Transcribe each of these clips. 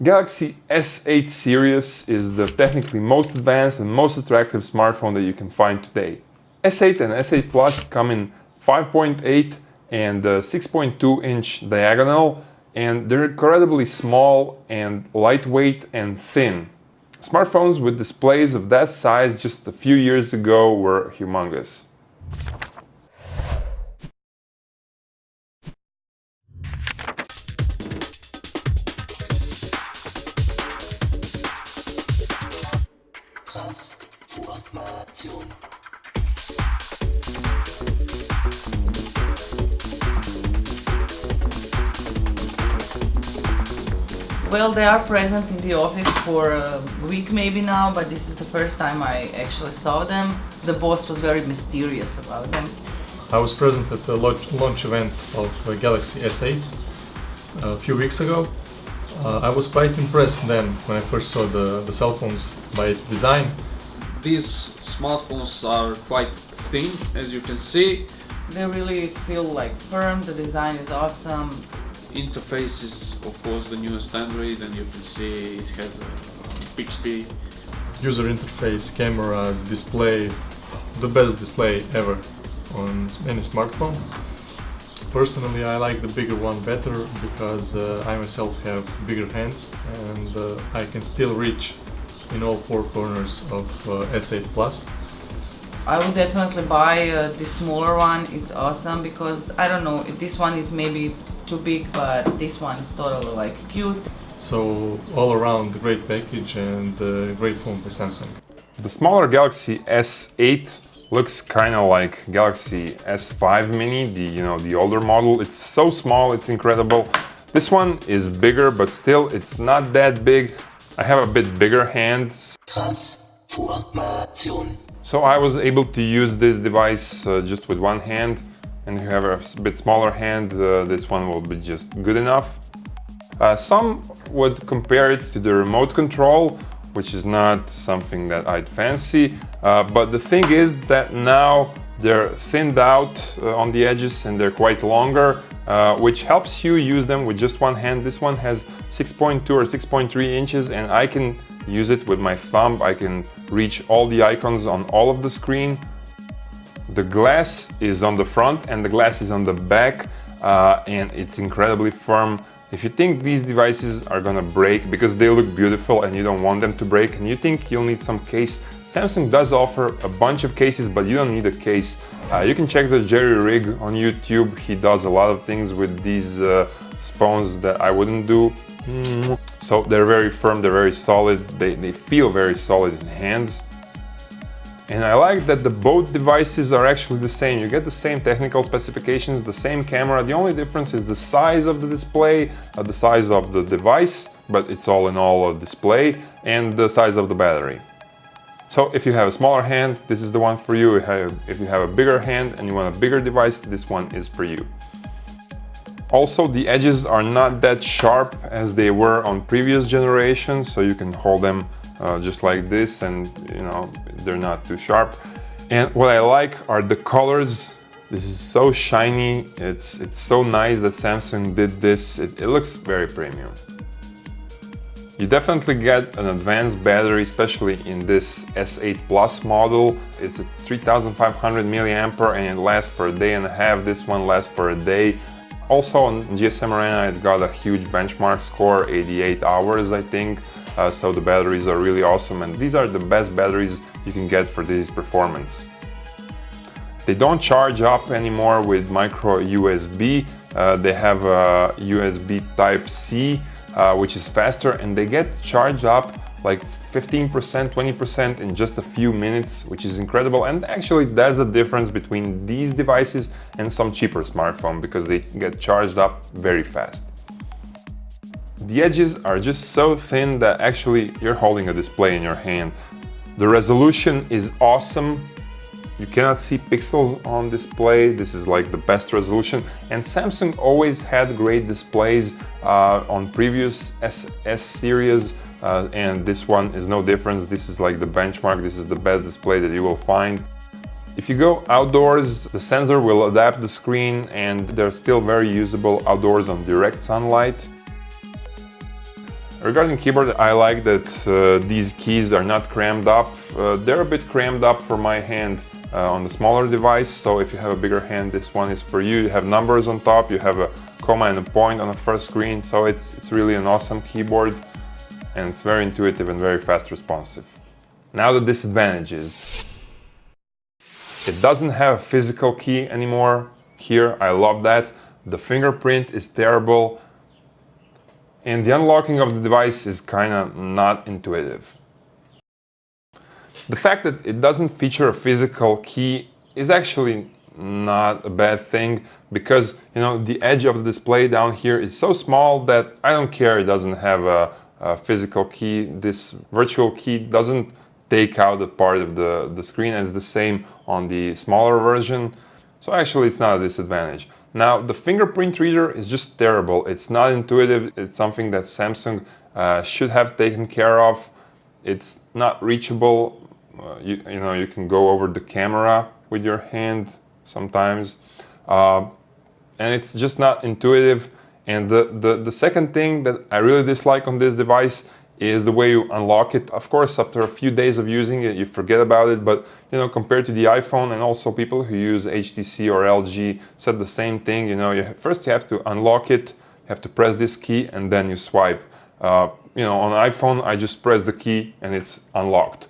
Galaxy S8 series is the technically most advanced and most attractive smartphone that you can find today. S8 and S8 Plus come in 5.8 and 6.2 inch diagonal, and they're incredibly small and lightweight and thin. Smartphones with displays of that size just a few years ago were humongous. Well, they are present in the office for a week maybe now, but this is the first time I actually saw them. The boss was very mysterious about them. I was present at the launch event of Galaxy S8 a few weeks ago. I was quite impressed then when I first saw the cell phones by its design. These smartphones are quite thin, as you can see. They really feel like firm, the design is awesome. Interface is of course the newest Android, and you can see it has a Bixby. User interface, cameras, display, the best display ever on any smartphone. Personally, I like the bigger one better because I myself have bigger hands and I can still reach in all four corners of S8 Plus. I would definitely buy the smaller one. It's awesome because I don't know if this one is maybe too big, but this one is totally like cute. So all around a great package and a great phone by Samsung. The smaller Galaxy S8 looks kind of like Galaxy S5 Mini, the older model. It's so small, it's incredible. This one is bigger, but still it's not that big. I have a bit bigger hand. So I was able to use this device just with one hand, and if you have a bit smaller hand, this one will be just good enough. Some would compare it to the remote control, which is not something that I'd fancy, but the thing is that now they're thinned out on the edges and they're quite longer, which helps you use them with just one hand. This one has 6.2 or 6.3 inches and I can use it with my thumb. I can reach all the icons on all of the screen. The glass is on the front and the glass is on the back, and it's incredibly firm. If you think these devices are gonna break because they look beautiful and you don't want them to break and you think you'll need some case, Samsung does offer a bunch of cases, but you don't need a case. You can check the Jerry Rig on YouTube. He does a lot of things with these phones that I wouldn't do. So they're very firm, they're very solid, they feel very solid in hands. And I like that both devices are actually the same. You get the same technical specifications, the same camera. The only difference is the size of the display, the size of the device, but it's all in all a display, and the size of the battery. So if you have a smaller hand, this is the one for you. If you have a bigger hand and you want a bigger device, this one is for you. Also, the edges are not that sharp as they were on previous generations, so you can hold them just like this and they're not too sharp. And what I like are the colors. This is so shiny. It's so nice that Samsung did this. It looks very premium. You definitely get an advanced battery, especially in this S8 Plus model. It's a 3500 milliampere and it lasts for a day and a half. This one lasts for a day. Also on GSM Arena it got a huge benchmark score, 88 hours I think. So the batteries are really awesome, and these are the best batteries you can get for this performance. They don't charge up anymore with micro USB. They have a USB Type-C, which is faster, and they get charged up like 15%, 20% in just a few minutes, which is incredible. And actually there's a difference between these devices and some cheaper smartphone because they get charged up very fast. The edges are just so thin that actually you're holding a display in your hand. The resolution is awesome. You cannot see pixels on display. This is like the best resolution. And Samsung always had great displays on previous S series, and this one is no difference. This is like the benchmark. This is the best display that you will find. If you go outdoors, the sensor will adapt the screen and they're still very usable outdoors on direct sunlight. Regarding keyboard, I like that these keys are not crammed up. They're a bit crammed up for my hand on the smaller device, so if you have a bigger hand, this one is for you. You have numbers on top, you have a comma and a point on the first screen, so it's really an awesome keyboard, and it's very intuitive and very fast responsive. Now the disadvantages. It doesn't have a physical key anymore. Here, I love that. The fingerprint is terrible, and the unlocking of the device is kinda not intuitive. The fact that it doesn't feature a physical key is actually not a bad thing, because the edge of the display down here is so small that I don't care it doesn't have a physical key. This virtual key doesn't take out a part of the screen, and it's the same on the smaller version, so actually it's not a disadvantage. Now the fingerprint reader is just terrible. It's not intuitive. It's something that Samsung should have taken care of. It's not reachable. You can go over the camera with your hand sometimes, and it's just not intuitive. And the second thing that I really dislike on this device is the way you unlock it. Of course, after a few days of using it, you forget about it, but compared to the iPhone, and also people who use HTC or LG said the same thing. First you have to unlock it, you have to press this key, and then you swipe. On iPhone, I just press the key and it's unlocked.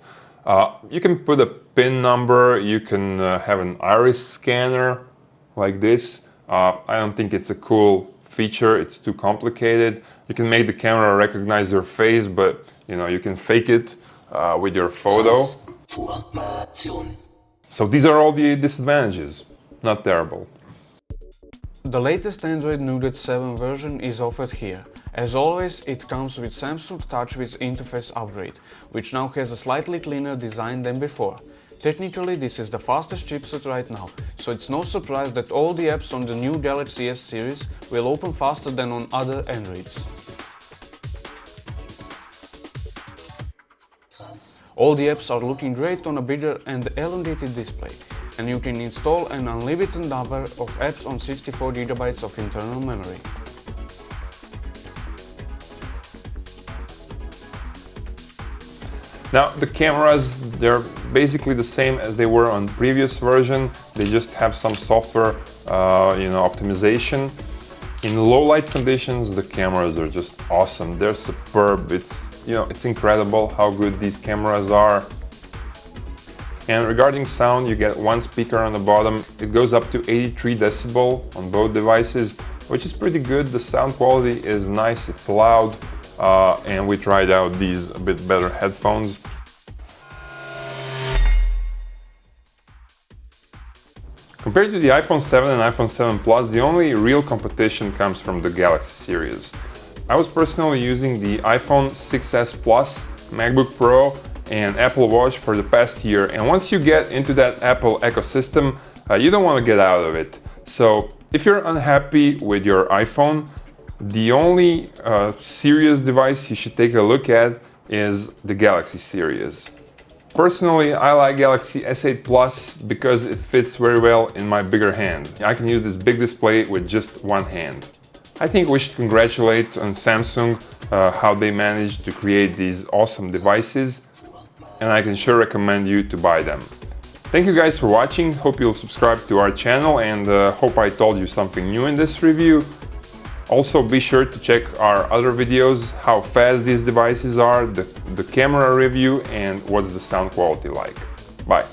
You can put a PIN number, you can have an iris scanner like this. I don't think it's a cool feature, it's too complicated. You can make the camera recognize your face, but you can fake it with your photo. So these are all the disadvantages. Not terrible. The latest Android Nougat 7 version is offered here. As always, it comes with Samsung TouchWiz interface upgrade, which now has a slightly cleaner design than before. Technically, this is the fastest chipset right now, so it's no surprise that all the apps on the new Galaxy S series will open faster than on other Androids. All the apps are looking great on a bigger and elongated display, and you can install an unlimited number of apps on 64 GB of internal memory. Now the cameras, they're basically the same as they were on previous version. They just have some software optimization. In low light conditions, the cameras are just awesome. They're superb. It's incredible how good these cameras are. And regarding sound, you get one speaker on the bottom. It goes up to 83 decibel on both devices, which is pretty good. The sound quality is nice, it's loud. And we tried out these a bit better headphones. Compared to the iPhone 7 and iPhone 7 Plus, the only real competition comes from the Galaxy series. I was personally using the iPhone 6s Plus, MacBook Pro, and Apple Watch for the past year, and once you get into that Apple ecosystem, you don't want to get out of it. So if you're unhappy with your iPhone, the only serious device you should take a look at is the Galaxy series. Personally, I like Galaxy S8 Plus because it fits very well in my bigger hand. I can use this big display with just one hand. I think we should congratulate on Samsung how they managed to create these awesome devices, and I can sure recommend you to buy them. Thank you guys for watching, hope you'll subscribe to our channel, and hope I told you something new in this review. Also, be sure to check our other videos, how fast these devices are, the camera review, and what's the sound quality like. Bye!